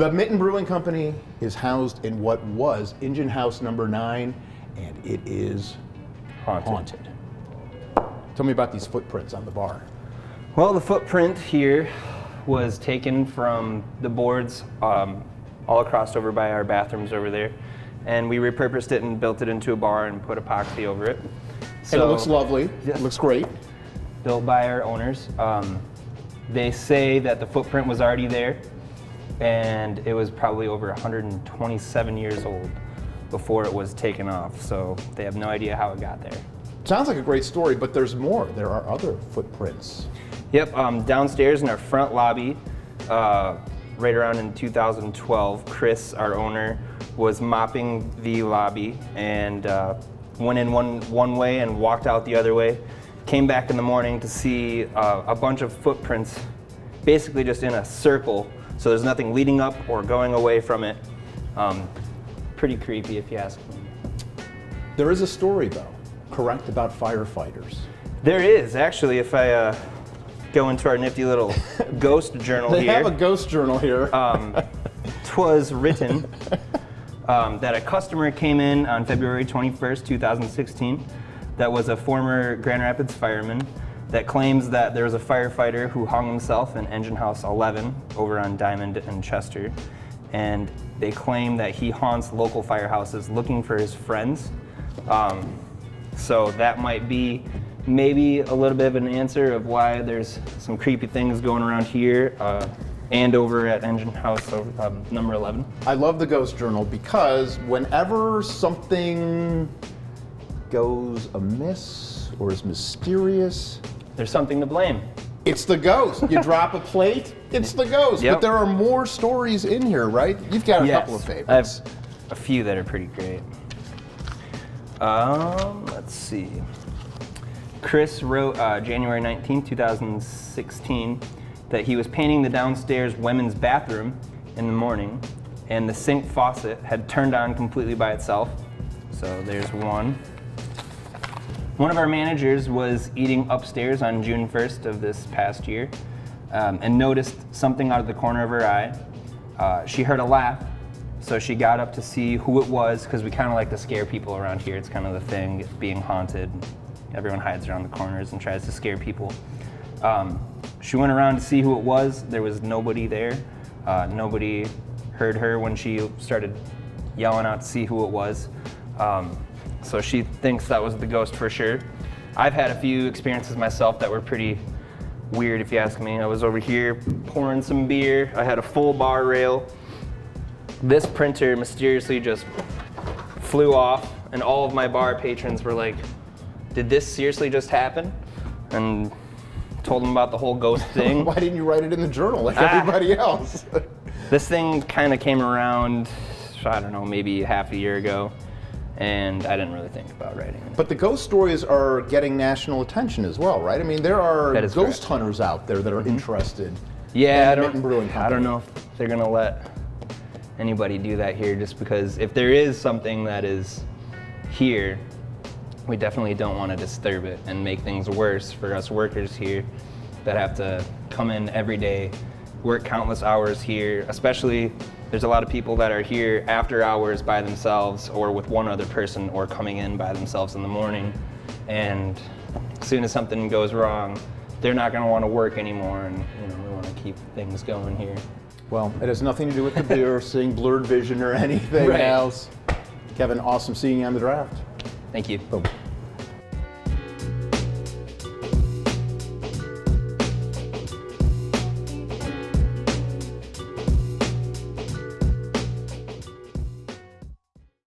The Mitten Brewing Company is housed in what was Engine House number 9, and it is haunted. Tell me about these footprints on the bar. Well, the footprint here was taken from the boards all across over by our bathrooms over there, and we repurposed it and built it into a bar and put epoxy over it. So, and it looks lovely. Yes. It looks great. Built by our owners. They say that the footprint was already there, and it was probably over 127 years old before it was taken off, so they have no idea how it got there. Sounds like a great story, but there's more. There are other footprints. Yep, downstairs in our front lobby, right around in 2012, Chris, our owner, was mopping the lobby and went in one way and walked out the other way. Came back in the morning to see a bunch of footprints, basically just in a circle, so there's nothing leading up or going away from it. Pretty creepy if you ask me. There is a story though, correct, about firefighters. There is, actually, if I go into our nifty little ghost journal They here. have a ghost journal here. 'Twas written that a customer came in on February 21st, 2016, that was a former Grand Rapids fireman that claims that there was a firefighter who hung himself in Engine House 11 over on Diamond and Chester, and they claim that he haunts local firehouses looking for his friends. So that might be maybe a little bit of an answer of why there's some creepy things going around here and over at Engine House number 11. I love the ghost journal because whenever something goes amiss or is mysterious, There's something to blame. it's the ghost. You drop a plate, it's the ghost. Yep. But there are more stories in here, right? You've got a couple of I have favorites. a few that are pretty great. Let's see. Chris wrote January 19, 2016, that he was painting the downstairs women's bathroom in the morning, and the sink faucet had turned on completely by itself. So there's one. One of our managers was eating upstairs on June 1st of this past year and noticed something out of the corner of her eye. She heard a laugh, so she got up to see who it was, because we kind of like to scare people around here. It's kind of the thing, being haunted. Everyone hides around the corners and tries to scare people. She went around to see who it was. There was nobody there. Nobody heard her when she started yelling out to see who it was. So she thinks that was the ghost for sure. I've had a few experiences myself that were pretty weird, if you ask me. I was over here pouring some beer. I had a full bar rail. This printer mysteriously just flew off, and all of my bar patrons were like, "Did this seriously just happen?" And told them about the whole ghost thing. Why didn't you write it in the journal like everybody else? This thing kind of came around, I don't know, maybe half a year ago, and I didn't really think about writing it. But the ghost stories are getting national attention as well, right? I mean, there are ghost correct. hunters out there that are interested. Yeah, in Mitten Brewing Company. I don't know if they're gonna let anybody do that here, just because if there is something that is here, we definitely don't want to disturb it and make things worse for us workers here that have to come in every day, work countless hours here. Especially, there's a lot of people that are here after hours by themselves or with one other person, or coming in by themselves in the morning. And as soon as something goes wrong, they're not going to want to work anymore, and we want to keep things going here. Well, it has nothing to do with the beer, seeing blurred vision, or anything Right. else. Kevin, awesome seeing you on the draft. Thank you. Boom.